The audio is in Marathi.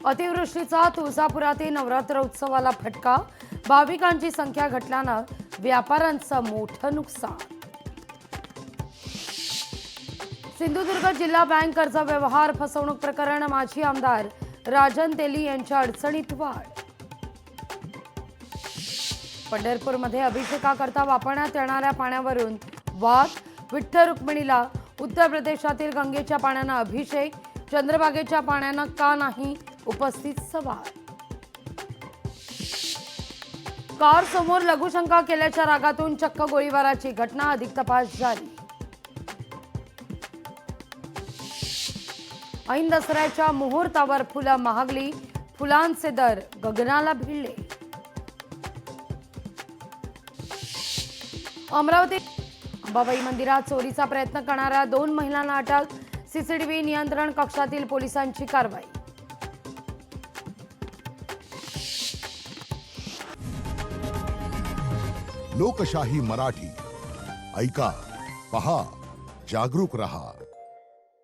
अतिवृष्टीचा तुळजापुरातील नवरात्र उत्सवाला फटका, भाविकांची संख्या घटल्यानं व्यापाऱ्यांचं मोठं नुकसान। सिंधुदुर्ग जिल्हा बँक कर्ज व्यवहार फसवणूक प्रकरण, माजी आमदार राजन तेली यांच्या अडचणीत वाढ। पंढरपूरमध्ये अभिषेकाकरता वापरण्यात येणाऱ्या पाण्यावरून वाद, विठ्ठल रुक्मिणीला उत्तर प्रदेशातील गंगेच्या पाण्यानं अभिषेक, चंद्रभागेच्या पाण्यानं का नाही, उपस्थित सवाल। कार समोर लघुशंका केल्याच्या रागातून चक्क गोळीबाराची घटना, अधिक तपास जारी। ऐन दसऱ्याच्या मुहूर्तावर फुलं महागली, फुलांचे दर गगनाला भिडले। अमरावती अंबाबाई मंदिरात चोरीचा प्रयत्न करणाऱ्या 2 महिलांना अटक, सीसीटीव्ही नियंत्रण कक्षातील पोलिसांची कारवाई। लोकशाही मराठी ऐका, पहा, जागरूक रहा।